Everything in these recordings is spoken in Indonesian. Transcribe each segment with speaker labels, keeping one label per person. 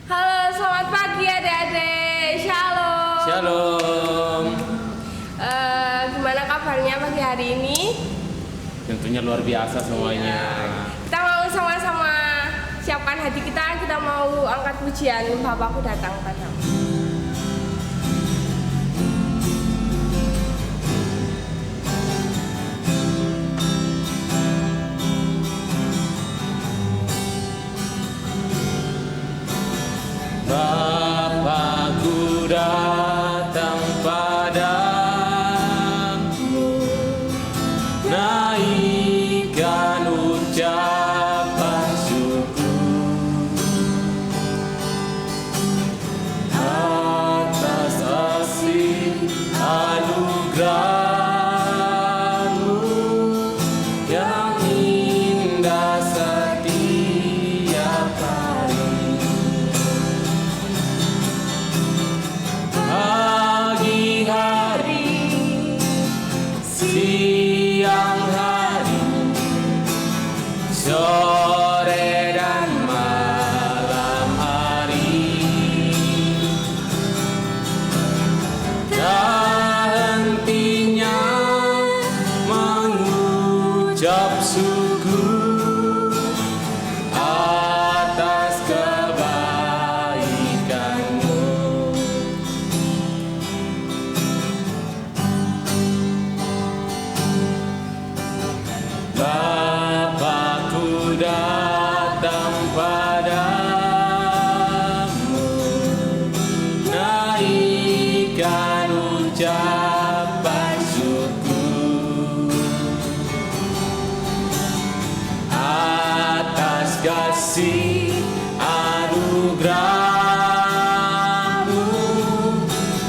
Speaker 1: Halo, selamat pagi adik-adik. Shalom.
Speaker 2: Shalom.
Speaker 1: Gimana kabarnya pagi hari ini?
Speaker 2: Tentunya luar biasa semuanya.
Speaker 1: Kita mau sama-sama siapkan hati kita. Kita mau angkat pujian Bapakku datang padamu.
Speaker 2: Bapakku datang padamu, naikkan ucapan syukur atas kasih anugerah-Mu yang indah setiap hari. Pagi hari, siang hari, sore dan malam hari, tak hentinya mengucap syukur atas kebaikan-Mu. Bapakku datang padamu, naikkan ucapan syukur atas kasih anugerah-Mu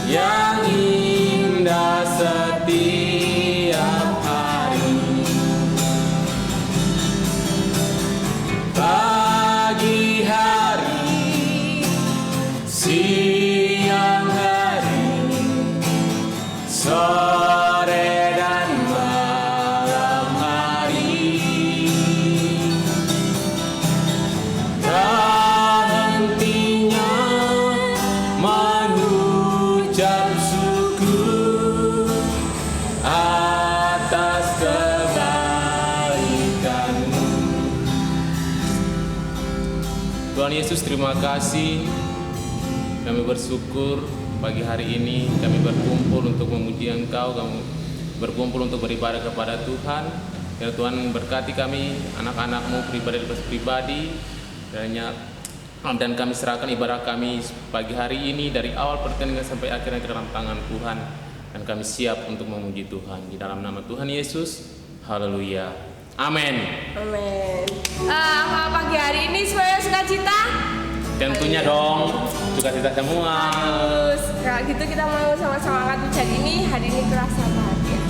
Speaker 2: yang indah setiap hari. Pagi hari, siang hari, sore dan malam hari, tak hentinya mengucap syukur atas kebaikan-Mu. Tuhan Yesus, terima kasih. Kami bersyukur pagi hari ini kami berkumpul untuk memuji Engkau, kami berkumpul untuk beribadah kepada Tuhan. Ya Tuhan, berkati kami, anak-anak-Mu pribadi, dan kami serahkan ibadah kami pagi hari ini dari awal pertandingan sampai akhirnya ke dalam tangan Tuhan, dan kami siap untuk memuji Tuhan di dalam nama Tuhan Yesus. Haleluya. Amin.
Speaker 1: Amin. Apa pagi hari ini semuanya sukacita?
Speaker 2: Tentunya dong, sukacita semua.
Speaker 1: Terus, kalau gitu kita mau sama-sama angkat pujian ini. Hari ini kerasa bahagia.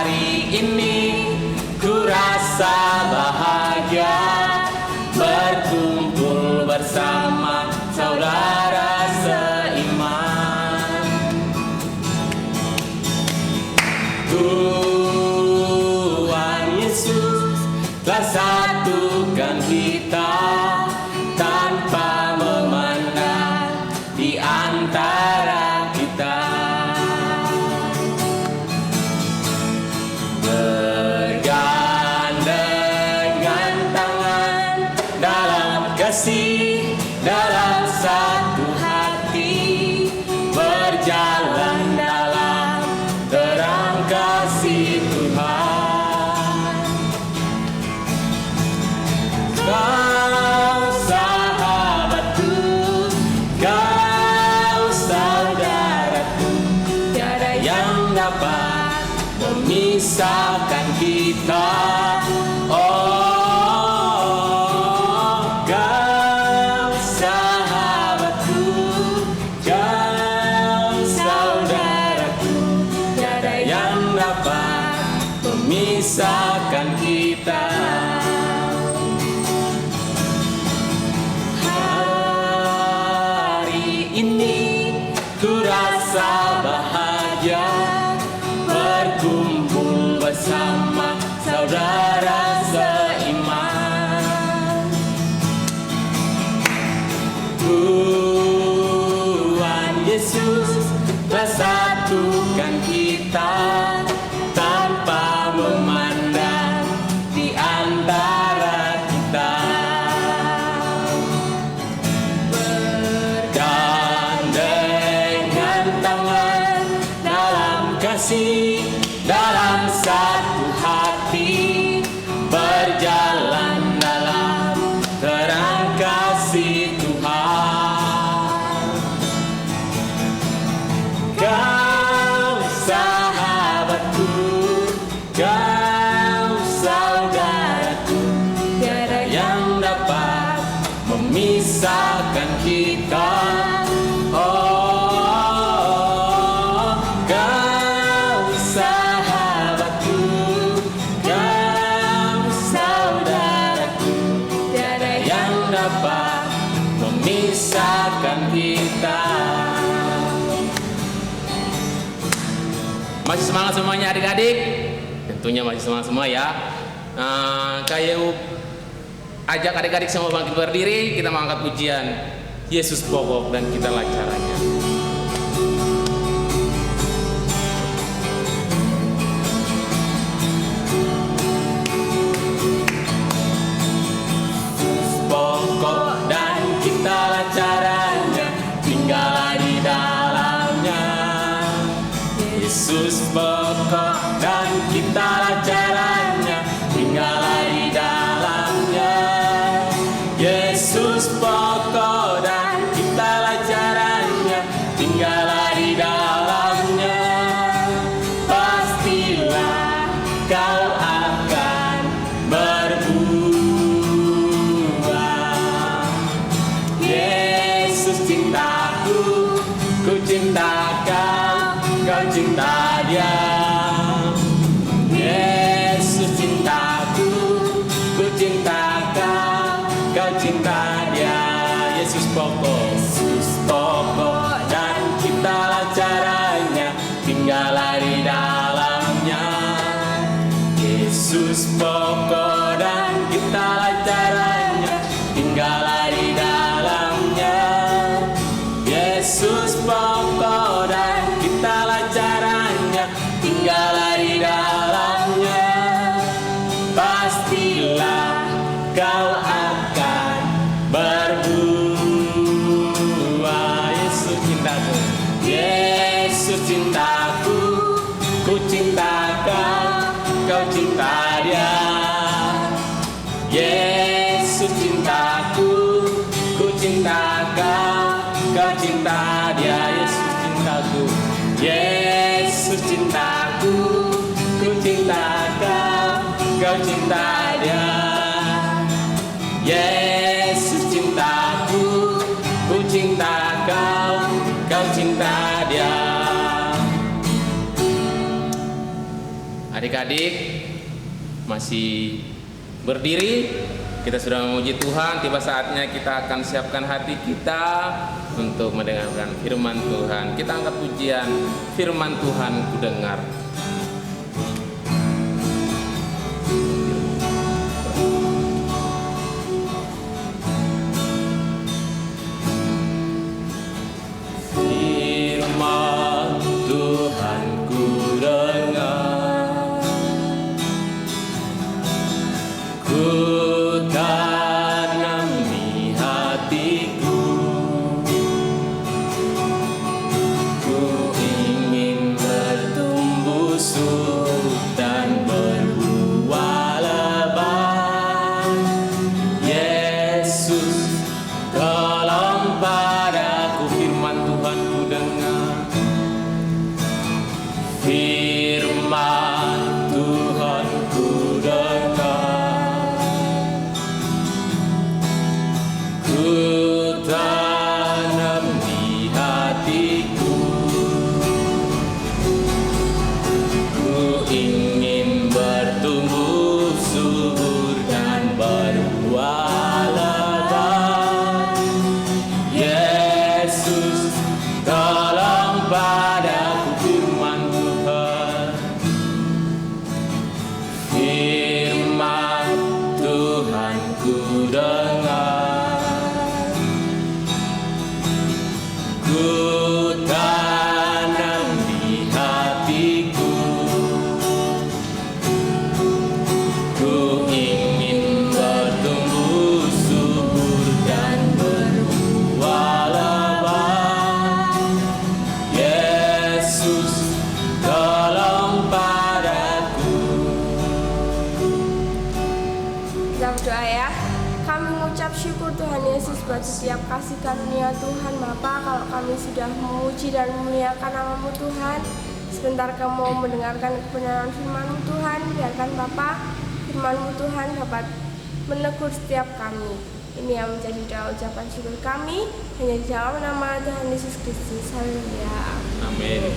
Speaker 2: Hari ini ku rasa bahagia, berkumpul bersama saudara seiman. Tuhan Yesus telah satukan kita tanpa memandang di antara kita. Bergandengan tangan dalam kasih, dalam satu hati, berjalan dalam terang kasih Tuhan. Kau sahabatku, kau saudaraku, tiada yang dapat memisahkan kita. Oh, kau sahabatku, kau saudaraku, tiada yang dapat memisahkan kita. Hari ini ku rasa bahagia, berkumpul bersama Yesus telah satukan kita tanpa memandang di antara kita. Bergandengan tangan dalam kasih, dalam satu hati, berjalan dalam terang kasih Tuhan. Kau sahabatku, kau saudaraku, tiada yang dapat memisahkan kita. Oh, kau sahabatku, kau saudaraku, tiada yang dapat memisahkan kita. Masih semangat semuanya adik-adik? Tentunya masih semangat semua ya. Kayak ajak adik-adik semua bangkit berdiri, kita mengangkat pujian Yesus pokok dan kitalah caranya. Pokok dan kitalah caranya, tinggallah di dalamnya. Yesus pokok dan kitalah caranya, tinggallah di dalamnya. Yesus pokok dan kitalah caranya, tinggallah di dalamnya. Pastilah kau akan berbuah. Yesus cintaku, ku cinta kau, kau cinta dia. Yesus cintaku, ku cinta kau, kau cinta dia. Yesus pokok dan kitalah caranya, tinggallah di dalamnya. Yesus pokok dan kitalah caranya, tinggallah di dalamnya. Yesus pokok dan kitalah caranya, tinggallah di dalamnya. Pastilah kau akan berbuah. Yesus cintaku, Yesus cintaku, ku cinta kau, kau cinta dia. Yesus cintaku, ku cinta kau, kau cinta dia. Yesus cintaku, Yesus cintaku, ku cinta kau, kau cinta dia. Yesus cintaku, ku cinta kau, kau cinta dia. Adik-adik masih berdiri, kita sudah memuji Tuhan. Tiba saatnya kita akan siapkan hati kita untuk mendengarkan firman Tuhan. Kita angkat pujian firman Tuhan ku dengar. Firman Tuhan ku dengar, ku tanam di hatiku, ku ingin bertumbuh subur dan berbuah lebat. Yesus tolong padaku, firman Tuhan ku dengar. Firman Tuhan ku dengar, ku tanam di hatiku, ku ingin bertumbuh subur dan berbuah lebat.
Speaker 1: Tuhan Yesus buat setiap kasih karunia Tuhan Bapa. Kalau kami sudah memuji dan memuliakan nama-Mu Tuhan, sebentar kamu mendengarkan kebenaran firman-Mu Tuhan. Biarkan Bapa, firman-Mu Tuhan dapat menegur setiap kami. Ini yang menjadi doa ucapan syukur kami, hanya di dalam nama Tuhan Yesus Kristus. Haleluya.
Speaker 2: Amin.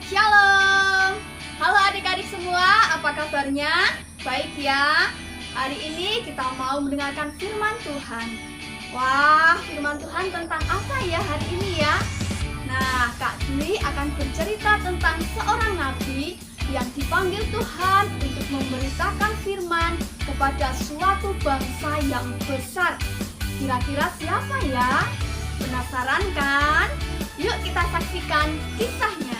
Speaker 3: Shalom. Halo adik-adik semua, apa kabarnya? Baik ya. Hari ini kita mau mendengarkan firman Tuhan. Wah, firman Tuhan tentang apa ya hari ini ya? Nah, Kak Juli akan bercerita tentang seorang nabi yang dipanggil Tuhan untuk memberitakan firman kepada suatu bangsa yang besar. Kira-kira siapa ya? Penasaran kan? Yuk kita saksikan kisahnya.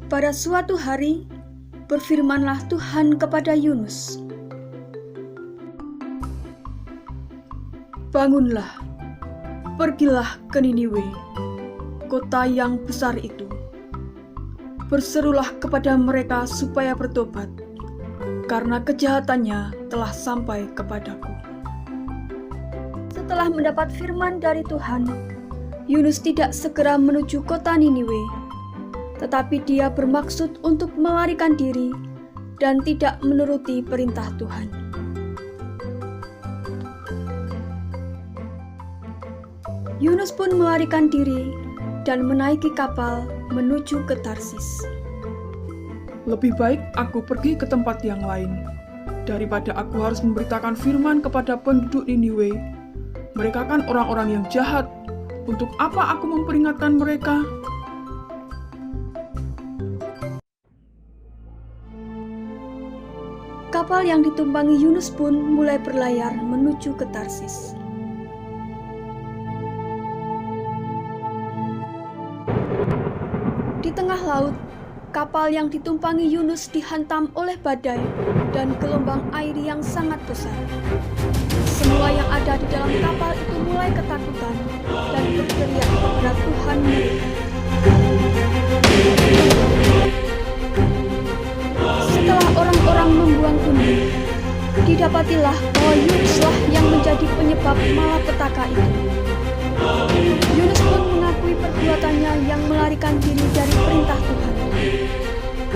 Speaker 4: Pada suatu hari, berfirmanlah Tuhan kepada Yunus, "Bangunlah, pergilah ke Niniwe, kota yang besar itu. Berserulah kepada mereka supaya bertobat, karena kejahatannya telah sampai kepadaku." Setelah mendapat firman dari Tuhan, Yunus tidak segera menuju kota Niniwe, tetapi dia bermaksud untuk melarikan diri dan tidak menuruti perintah Tuhan. Yunus pun melarikan diri dan menaiki kapal menuju ke Tarsis.
Speaker 5: Lebih baik aku pergi ke tempat yang lain, daripada aku harus memberitakan firman kepada penduduk Niniwe. Mereka kan orang-orang yang jahat. Untuk apa aku memperingatkan mereka?
Speaker 4: Kapal yang ditumpangi Yunus pun mulai berlayar menuju ke Tarsis. Di tengah laut, kapal yang ditumpangi Yunus dihantam oleh badai dan gelombang air yang sangat besar. Semua yang ada di dalam kapal itu mulai ketakutan dan berteriak kepada Tuhan mereka. Setelah orang-orang membuang umbi, didapatilah bahwa Yunuslah yang menjadi penyebab malapetaka itu. Yunus pun mengakui perbuatannya yang melarikan diri dari perintah Tuhan.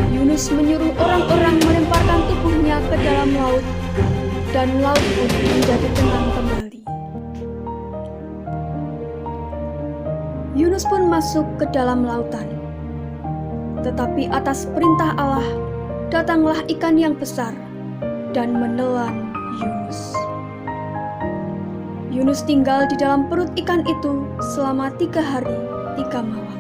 Speaker 4: Yunus menyuruh orang-orang melemparkan tubuhnya ke dalam laut, dan laut pun menjadi tenang kembali. Yunus pun masuk ke dalam lautan. Tetapi atas perintah Allah, datanglah ikan yang besar dan menelan Yunus. Yunus tinggal di dalam perut ikan itu selama 3 hari 3 malam.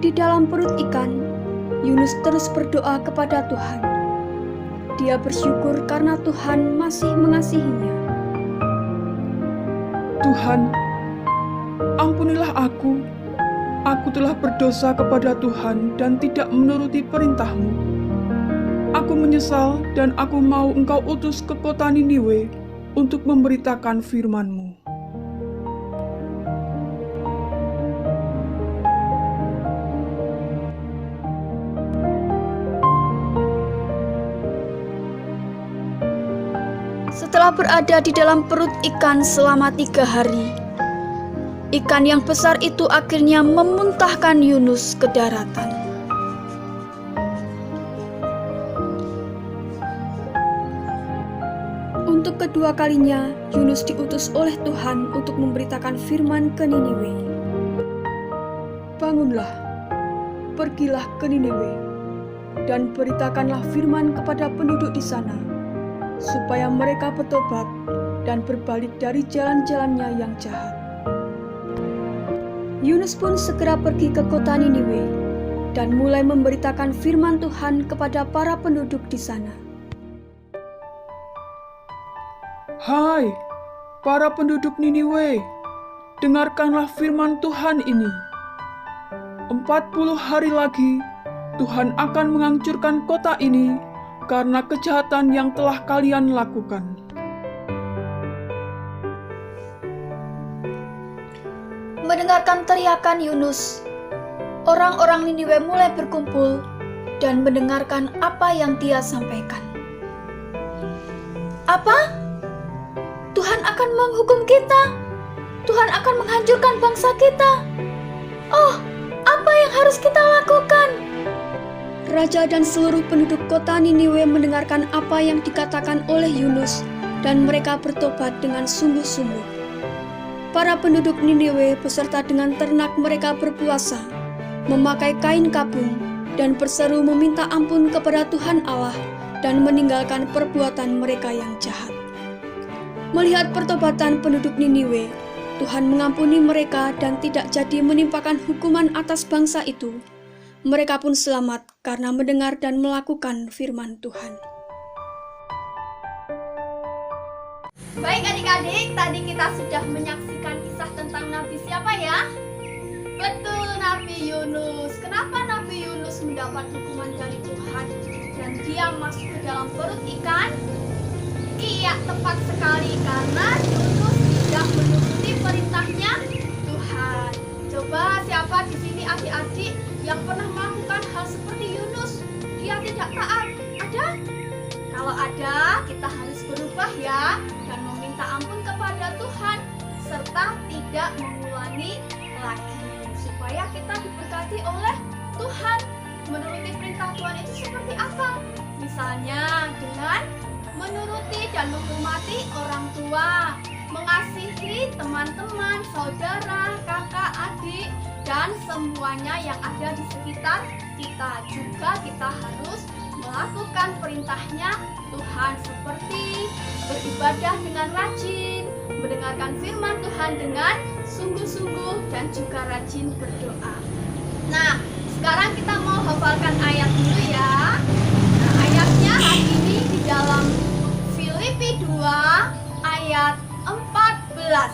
Speaker 4: Di dalam perut ikan, Yunus terus berdoa kepada Tuhan. Dia bersyukur karena Tuhan masih mengasihinya.
Speaker 5: Tuhan, ampunilah aku. Aku telah berdosa kepada Tuhan dan tidak menuruti perintah-Mu. Aku menyesal dan aku mau Engkau utus ke kota Niniwe untuk memberitakan firman-Mu.
Speaker 4: Setelah berada di dalam perut ikan selama 3 hari, ikan yang besar itu akhirnya memuntahkan Yunus ke daratan. Untuk kedua kalinya, Yunus diutus oleh Tuhan untuk memberitakan firman ke Niniwe. "Bangunlah, pergilah ke Niniwe, dan beritakanlah firman kepada penduduk di sana, supaya mereka bertobat dan berbalik dari jalan-jalannya yang jahat." Yunus pun segera pergi ke kota Niniwe dan mulai memberitakan firman Tuhan kepada para penduduk di sana.
Speaker 5: Hai, para penduduk Niniwe, dengarkanlah firman Tuhan ini. 40 hari lagi, Tuhan akan menghancurkan kota ini karena kejahatan yang telah kalian lakukan.
Speaker 4: Mendengarkan teriakan Yunus, orang-orang Niniwe mulai berkumpul dan mendengarkan apa yang dia sampaikan. Apa? Tuhan akan menghukum kita. Tuhan akan menghancurkan bangsa kita. Oh, apa yang harus kita lakukan? Raja dan seluruh penduduk kota Niniwe mendengarkan apa yang dikatakan oleh Yunus, dan mereka bertobat dengan sungguh-sungguh. Para penduduk Niniwe beserta dengan ternak mereka berpuasa, memakai kain kabung, dan berseru meminta ampun kepada Tuhan Allah dan meninggalkan perbuatan mereka yang jahat. Melihat pertobatan penduduk Niniwe, Tuhan mengampuni mereka dan tidak jadi menimpakan hukuman atas bangsa itu. Mereka pun selamat karena mendengar dan melakukan firman Tuhan.
Speaker 3: Baik adik-adik, tadi kita sudah menyaksikan kisah tentang Nabi siapa ya? Betul, Nabi Yunus. Kenapa Nabi Yunus mendapat hukuman dari Tuhan dan dia masuk ke dalam perut ikan? Iya, tepat sekali, karena Yunus tidak menuruti perintahnya Tuhan. Coba siapa di sini adik-adik yang pernah melakukan hal seperti Yunus? Dia tidak taat. Ada? Kalau ada, kita harus berubah ya dan meminta ampun kepada Tuhan serta tidak mengulangi lagi supaya kita diberkati oleh Tuhan. Menuruti perintah Tuhan itu seperti apa? Misalnya dengan menuruti dan menghormati orang tua, mengasihi teman-teman, saudara, kakak, adik, dan semuanya yang ada di sekitar kita. Juga kita harus melakukan perintahnya Tuhan seperti beribadah dengan rajin, mendengarkan firman Tuhan dengan sungguh-sungguh, dan juga rajin berdoa. Nah, sekarang kita mau hafalkan ayat dulu ya. Nah, ayatnya hari ini di dalam Filipi 2 ayat 14.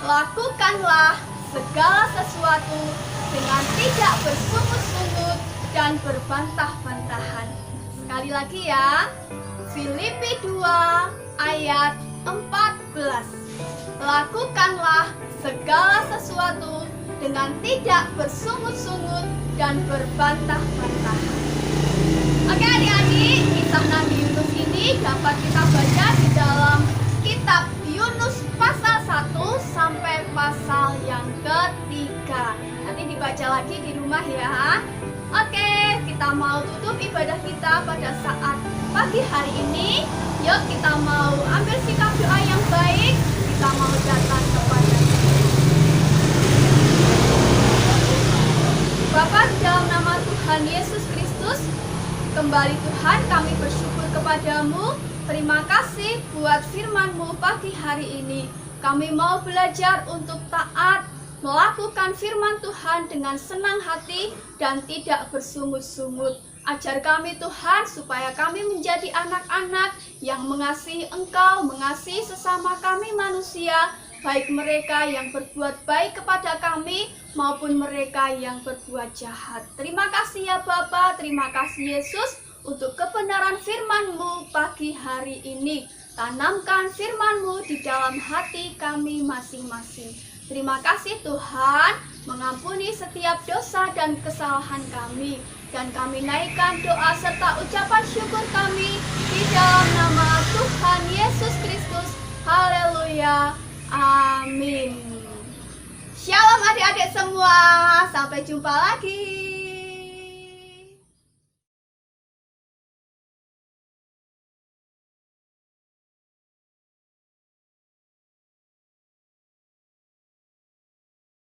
Speaker 3: Lakukanlah segala sesuatu dengan tidak bersungut-sungut dan berbantah-bantahan. Sekali lagi ya, Filipi 2 ayat 14. Lakukanlah segala sesuatu dengan tidak bersungut-sungut dan berbantah-bantahan. Oke adik-adik, kisah Nabi Yunus ini dapat kita baca di dalam kitab Yunus pasal 1 sampai pasal yang ketiga. Nanti dibaca lagi di rumah ya. Oke, kita mau tutup ibadah kita pada saat pagi hari ini. Yuk kita mau ambil sikap doa yang baik. Kita mau datang kepada Bapa, di dalam nama Tuhan Yesus Kristus, kembali Tuhan kami bersyukur kepadamu. Terima kasih buat firman-Mu pagi hari ini. Kami mau belajar untuk taat, melakukan firman Tuhan dengan senang hati dan tidak bersungut-sungut. Ajar kami Tuhan supaya kami menjadi anak-anak yang mengasihi Engkau, mengasihi sesama kami manusia, baik mereka yang berbuat baik kepada kami maupun mereka yang berbuat jahat. Terima kasih ya Bapa, terima kasih Yesus untuk kebenaran firman-Mu pagi hari ini. Tanamkan firman-Mu di dalam hati kami masing-masing. Terima kasih Tuhan, mengampuni setiap dosa dan kesalahan kami. Dan kami naikkan doa serta ucapan syukur kami di dalam nama Tuhan Yesus Kristus. Haleluya. Amin. Shalom adik-adik semua. Sampai jumpa lagi.